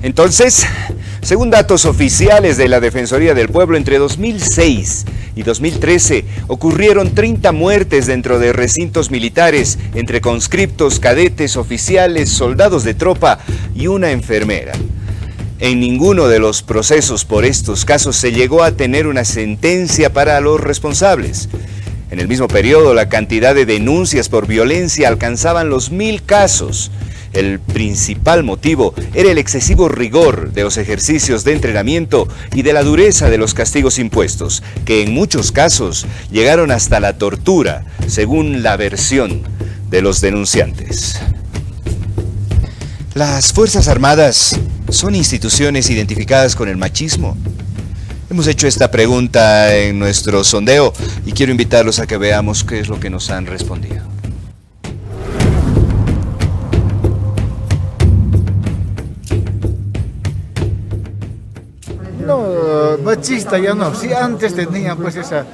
Entonces, según datos oficiales de la Defensoría del Pueblo, entre 2006 y 2013 ocurrieron 30 muertes dentro de recintos militares, entre conscriptos, cadetes, oficiales, soldados de tropa y una enfermera. En ninguno de los procesos por estos casos se llegó a tener una sentencia para los responsables. En el mismo periodo, la cantidad de denuncias por violencia alcanzaban los 1000 casos. El principal motivo era el excesivo rigor de los ejercicios de entrenamiento y de la dureza de los castigos impuestos, que en muchos casos llegaron hasta la tortura, según la versión de los denunciantes. Las Fuerzas Armadas son instituciones identificadas con el machismo. Hemos hecho esta pregunta en nuestro sondeo y quiero invitarlos a que veamos qué es lo que nos han respondido. No, machista ya no. Sí, antes tenían pues esa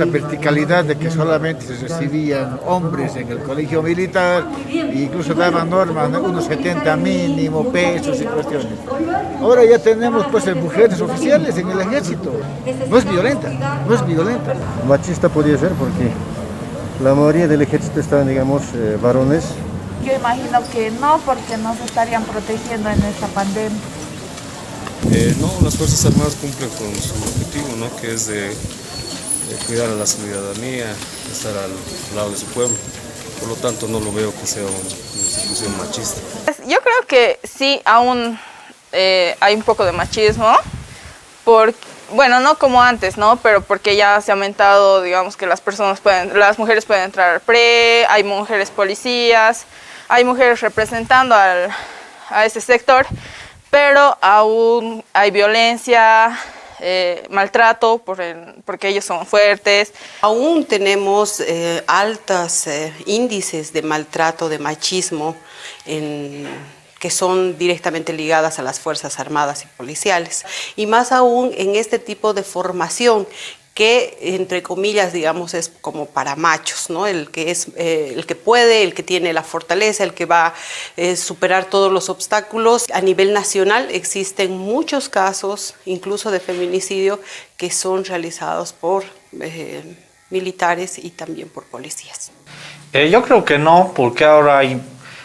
verticalidad de que solamente se recibían hombres en el colegio militar, e incluso daban normas, ¿no? Unos 70 mínimo, pesos y cuestiones. Ahora ya tenemos pues mujeres oficiales en el ejército. No es violenta, no es violenta. Machista podría ser porque la mayoría del ejército están, digamos, varones. Yo imagino que no, porque no se estarían protegiendo en esta pandemia. No, las Fuerzas Armadas cumplen con su objetivo, ¿no? Que es de cuidar a la ciudadanía, estar al lado de su pueblo. Por lo tanto, no lo veo que sea una institución machista. Yo creo que sí, aún hay un poco de machismo, bueno, no como antes, ¿no? Pero porque ya se ha aumentado, digamos, que las mujeres pueden entrar al PRE, hay mujeres policías, hay mujeres representando a ese sector, pero aún hay violencia, maltrato porque ellos son fuertes. Aún tenemos altos índices de maltrato, de machismo, que son directamente ligadas a las Fuerzas Armadas y policiales. Y más aún en este tipo de formación que, entre comillas, digamos, es como para machos, ¿no? El que puede, el que tiene la fortaleza, el que va a superar todos los obstáculos. A nivel nacional existen muchos casos, incluso de feminicidio, que son realizados por militares y también por policías. Yo creo que no, porque ahora hay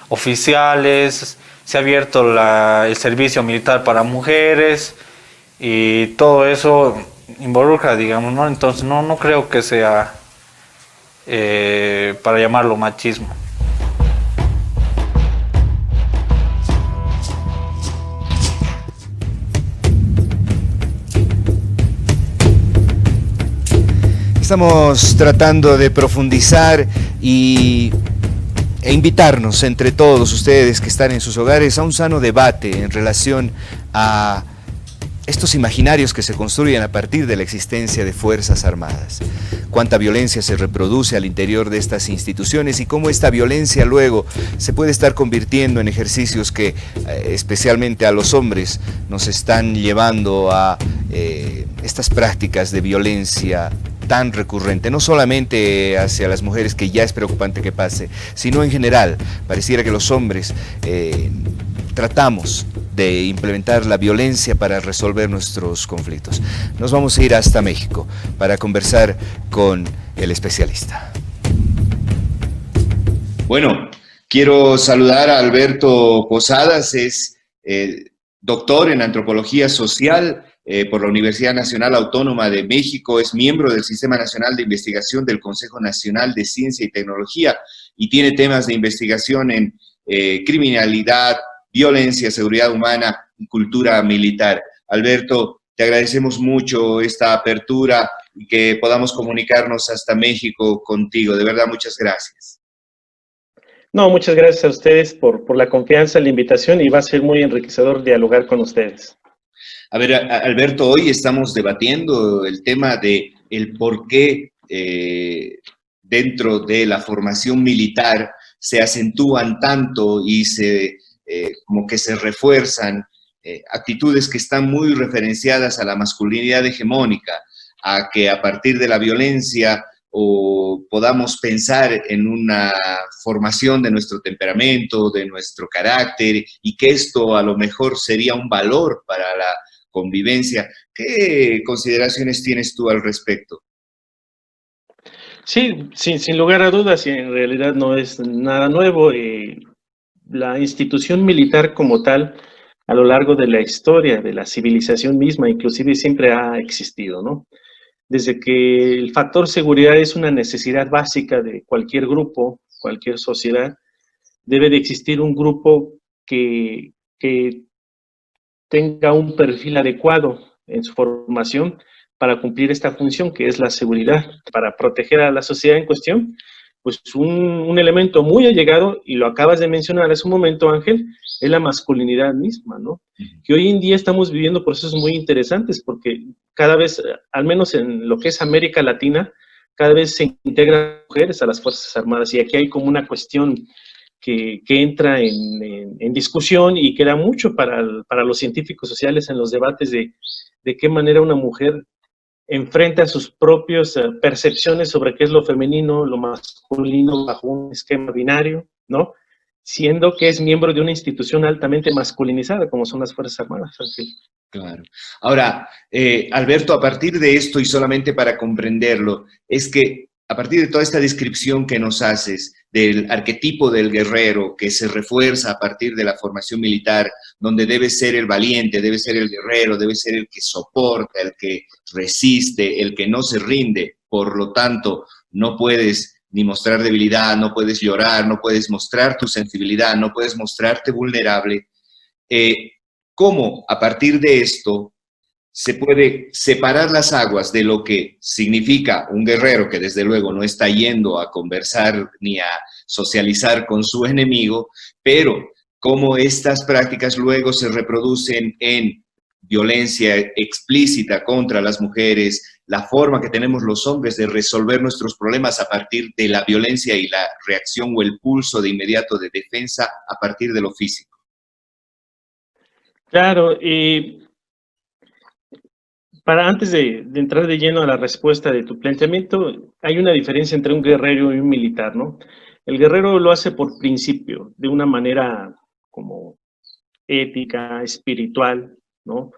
oficiales, se ha abierto el servicio militar para mujeres y todo eso involucra, digamos, ¿no? Entonces no creo que sea para llamarlo machismo. Estamos tratando de profundizar e invitarnos entre todos ustedes que están en sus hogares a un sano debate en relación a estos imaginarios que se construyen a partir de la existencia de Fuerzas Armadas. Cuánta violencia se reproduce al interior de estas instituciones y cómo esta violencia luego se puede estar convirtiendo en ejercicios que, especialmente a los hombres, nos están llevando a estas prácticas de violencia tan recurrente, no solamente hacia las mujeres, que ya es preocupante que pase, sino en general. Pareciera que los hombres tratamos de implementar la violencia para resolver nuestros conflictos. Nos vamos a ir hasta México para conversar con el especialista. Bueno, quiero saludar a Alberto Posadas, es doctor en Antropología Social por la Universidad Nacional Autónoma de México, es miembro del Sistema Nacional de Investigación del Consejo Nacional de Ciencia y Tecnología y tiene temas de investigación en criminalidad, violencia, seguridad humana y cultura militar. Alberto, te agradecemos mucho esta apertura y que podamos comunicarnos hasta México contigo. De verdad, muchas gracias. No, muchas gracias a ustedes por la confianza, la invitación, y va a ser muy enriquecedor dialogar con ustedes. A ver, Alberto, hoy estamos debatiendo el tema de el por qué dentro de la formación militar se acentúan tanto y como que se refuerzan actitudes que están muy referenciadas a la masculinidad hegemónica, a que a partir de la violencia o podamos pensar en una formación de nuestro temperamento, de nuestro carácter, y que esto a lo mejor sería un valor para la convivencia. ¿Qué consideraciones tienes tú al respecto? Sí, sin lugar a dudas, y en realidad no es nada nuevo. La institución militar como tal, a lo largo de la historia, de la civilización misma, inclusive siempre ha existido, ¿no? Desde que el factor seguridad es una necesidad básica de cualquier grupo, cualquier sociedad, debe de existir un grupo que tenga un perfil adecuado en su formación para cumplir esta función que es la seguridad, para proteger a la sociedad en cuestión. Pues un elemento muy allegado, y lo acabas de mencionar hace un momento, Ángel, es la masculinidad misma, ¿no? Que hoy en día estamos viviendo procesos muy interesantes porque cada vez, al menos en lo que es América Latina, cada vez se integran mujeres a las Fuerzas Armadas, y aquí hay como una cuestión que entra en discusión y que da mucho para los científicos sociales en los debates de qué manera una mujer enfrenta sus propias percepciones sobre qué es lo femenino, lo masculino bajo un esquema binario, ¿no? Siendo que es miembro de una institución altamente masculinizada como son las Fuerzas Armadas. Ángel. Claro. Ahora, Alberto, a partir de esto, y solamente para comprenderlo, es que a partir de toda esta descripción que nos haces del arquetipo del guerrero que se refuerza a partir de la formación militar, donde debe ser el valiente, debe ser el guerrero, debe ser el que soporta, el que resiste, el que no se rinde, por lo tanto, no puedes ni mostrar debilidad, no puedes llorar, no puedes mostrar tu sensibilidad, no puedes mostrarte vulnerable. ¿Cómo a partir de esto se puede separar las aguas de lo que significa un guerrero que desde luego no está yendo a conversar ni a socializar con su enemigo, pero cómo estas prácticas luego se reproducen en violencia explícita contra las mujeres, la forma que tenemos los hombres de resolver nuestros problemas a partir de la violencia y la reacción o el pulso de inmediato de defensa a partir de lo físico? Claro, para antes de entrar de lleno a la respuesta de tu planteamiento, hay una diferencia entre un guerrero y un militar, ¿no? El guerrero lo hace por principio, de una manera como ética, espiritual, ¿no?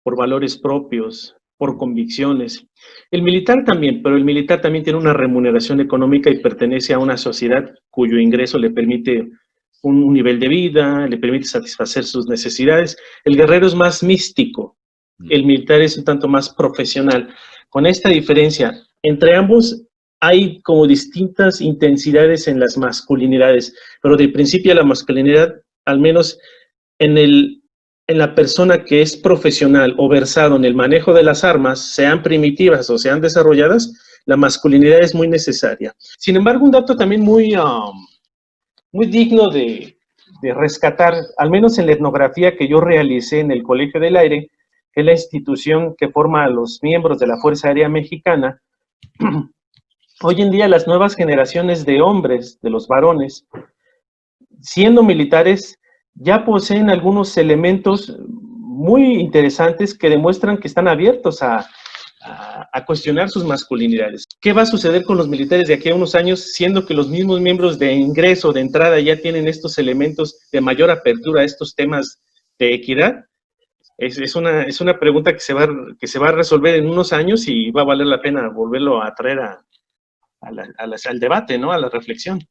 Por valores propios, por convicciones. El militar también, pero el militar también tiene una remuneración económica y pertenece a una sociedad cuyo ingreso le permite un nivel de vida, le permite satisfacer sus necesidades. El guerrero es más místico, el militar es un tanto más profesional. Con esta diferencia, entre ambos hay como distintas intensidades en las masculinidades, pero de principio la masculinidad, al menos en la persona que es profesional o versado en el manejo de las armas, sean primitivas o sean desarrolladas, la masculinidad es muy necesaria. Sin embargo, un dato también muy digno de rescatar, al menos en la etnografía que yo realicé en el Colegio del Aire, que es la institución que forma a los miembros de la Fuerza Aérea Mexicana. Hoy en día las nuevas generaciones de hombres, de los varones, siendo militares, ya poseen algunos elementos muy interesantes que demuestran que están abiertos a cuestionar sus masculinidades. ¿Qué va a suceder con los militares de aquí a unos años, siendo que los mismos miembros de ingreso, de entrada, ya tienen estos elementos de mayor apertura a estos temas de equidad? Es una pregunta que se va a resolver en unos años y va a valer la pena volverlo a traer al debate, ¿no? A la reflexión.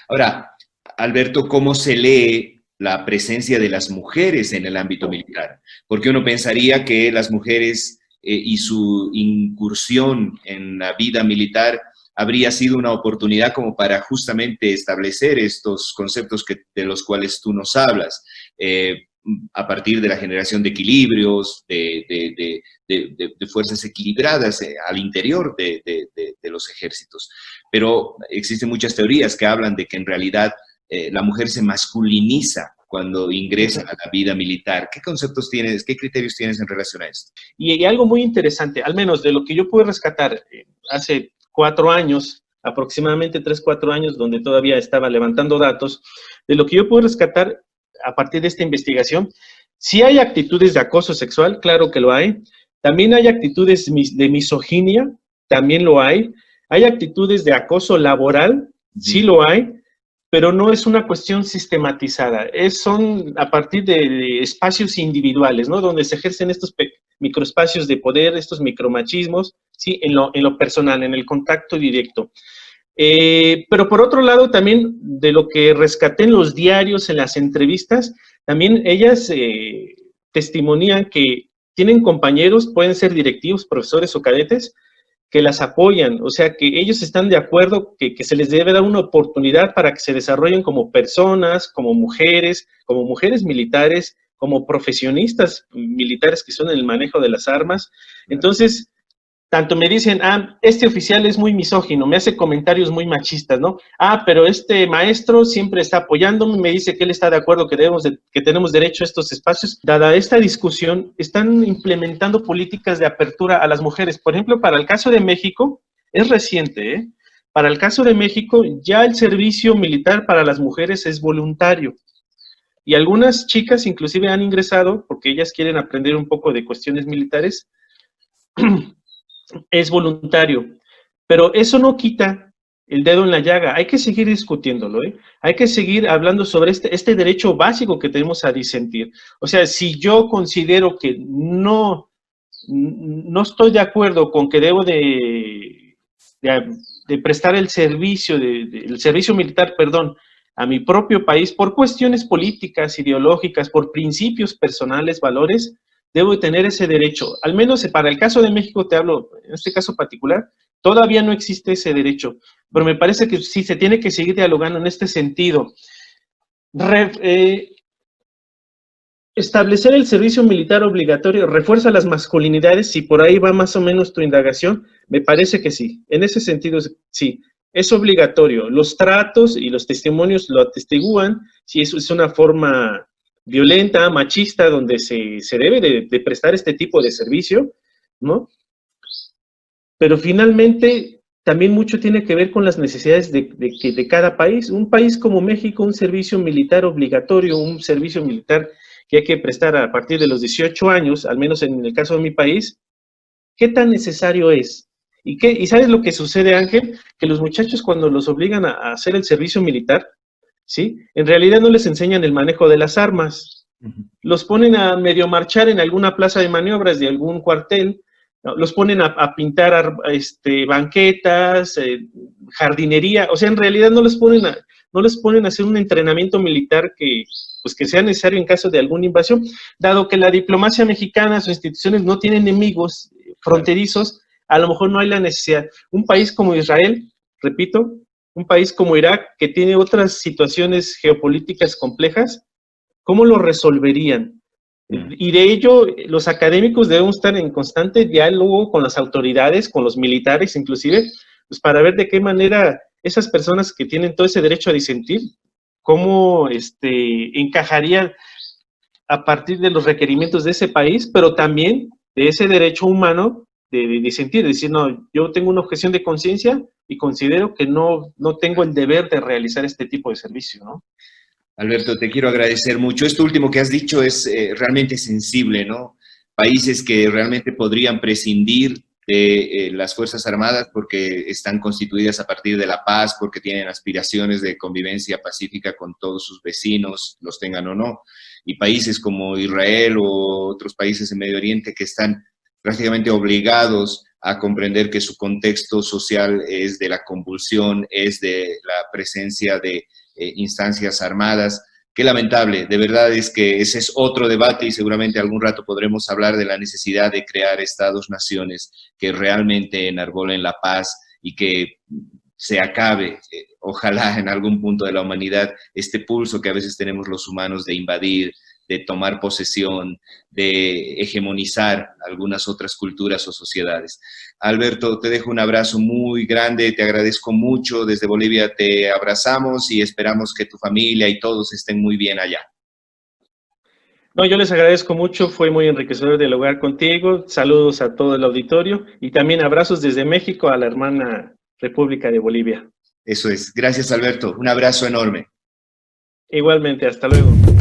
Ahora, Alberto, ¿cómo se lee la presencia de las mujeres en el ámbito militar? Porque uno pensaría que las mujeres y su incursión en la vida militar habría sido una oportunidad como para justamente establecer estos conceptos de los cuales tú nos hablas, a partir de la generación de equilibrios, de fuerzas equilibradas al interior de los ejércitos. Pero existen muchas teorías que hablan de que en realidad la mujer se masculiniza cuando ingresa a la vida militar. ¿Qué conceptos tienes, qué criterios tienes en relación a esto? Y algo muy interesante, al menos de lo que yo pude rescatar hace 4 años, aproximadamente 3-4 años, donde todavía estaba levantando datos, de lo que yo pude rescatar a partir de esta investigación, sí hay actitudes de acoso sexual, claro que lo hay, también hay actitudes de misoginia, también lo hay Hay actitudes de acoso laboral, sí lo hay, pero no es una cuestión sistematizada, son a partir de espacios individuales, ¿no? Donde se ejercen estos microespacios de poder, estos micromachismos, ¿sí? En lo personal, en el contacto directo. Pero por otro lado, también de lo que rescaté en los diarios, en las entrevistas, también ellas testimonian que tienen compañeros, pueden ser directivos, profesores o cadetes, que las apoyan, o sea, que ellos están de acuerdo que se les debe dar una oportunidad para que se desarrollen como personas, como mujeres militares, como profesionistas militares que son en el manejo de las armas. Entonces, tanto me dicen, este oficial es muy misógino, me hace comentarios muy machistas, ¿no? Pero este maestro siempre está apoyándome, me dice que él está de acuerdo que tenemos derecho a estos espacios. Dada esta discusión, están implementando políticas de apertura a las mujeres. Por ejemplo, para el caso de México, es reciente, ¿eh? Para el caso de México, ya el servicio militar para las mujeres es voluntario. Y algunas chicas inclusive han ingresado, porque ellas quieren aprender un poco de cuestiones militares, es voluntario, pero eso no quita el dedo en la llaga, hay que seguir discutiéndolo, ¿eh? Hay que seguir hablando sobre este derecho básico que tenemos a disentir. O sea, si yo considero que no estoy de acuerdo con que debo de prestar el servicio, el servicio militar, perdón, a mi propio país, por cuestiones políticas, ideológicas, por principios personales, valores, debo de tener ese derecho. Al menos para el caso de México, te hablo, en este caso particular, todavía no existe ese derecho, pero me parece que sí se tiene que seguir dialogando en este sentido. Establecer el servicio militar obligatorio refuerza las masculinidades, si por ahí va más o menos tu indagación, me parece que sí, en ese sentido sí, es obligatorio. Los tratos y los testimonios lo atestiguan, si eso es una forma violenta, machista, donde se debe de prestar este tipo de servicio, ¿no? Pero finalmente también mucho tiene que ver con las necesidades de cada país. Un país como México, un servicio militar obligatorio, un servicio militar que hay que prestar a partir de los 18 años, al menos en el caso de mi país, ¿qué tan necesario es? ¿Y sabes lo que sucede, Ángel? Que los muchachos cuando los obligan a hacer el servicio militar, ¿sí? En realidad no les enseñan el manejo de las armas. Los ponen a medio marchar en alguna plaza de maniobras de algún cuartel, ¿no? Los ponen a pintar banquetas, jardinería, o sea, en realidad no les ponen a hacer un entrenamiento militar que sea necesario en caso de alguna invasión, dado que la diplomacia mexicana, sus instituciones no tienen enemigos fronterizos, a lo mejor no hay la necesidad. Un país como Israel, repito, un país como Irak, que tiene otras situaciones geopolíticas complejas, ¿cómo lo resolverían? Y de ello, los académicos debemos estar en constante diálogo con las autoridades, con los militares inclusive, pues para ver de qué manera esas personas que tienen todo ese derecho a disentir, cómo encajarían a partir de los requerimientos de ese país, pero también de ese derecho humano de disentir, decir, no, yo tengo una objeción de conciencia y considero que no tengo el deber de realizar este tipo de servicio, ¿no? Alberto, te quiero agradecer mucho. Esto último que has dicho es realmente sensible, ¿no? Países que realmente podrían prescindir de las Fuerzas Armadas porque están constituidas a partir de la paz, porque tienen aspiraciones de convivencia pacífica con todos sus vecinos, los tengan o no. Y países como Israel o otros países en Medio Oriente que están prácticamente obligados a comprender que su contexto social es de la convulsión, es de la presencia de instancias armadas. Qué lamentable, de verdad es que ese es otro debate y seguramente algún rato podremos hablar de la necesidad de crear estados-naciones que realmente enarbolen la paz y que se acabe, ojalá en algún punto de la humanidad, este pulso que a veces tenemos los humanos de invadir, de tomar posesión, de hegemonizar algunas otras culturas o sociedades. Alberto, te dejo un abrazo muy grande, te agradezco mucho, desde Bolivia te abrazamos y esperamos que tu familia y todos estén muy bien allá. No, yo les agradezco mucho, fue muy enriquecedor dialogar contigo, saludos a todo el auditorio y también abrazos desde México a la hermana República de Bolivia. Eso es, gracias Alberto, un abrazo enorme. Igualmente, hasta luego.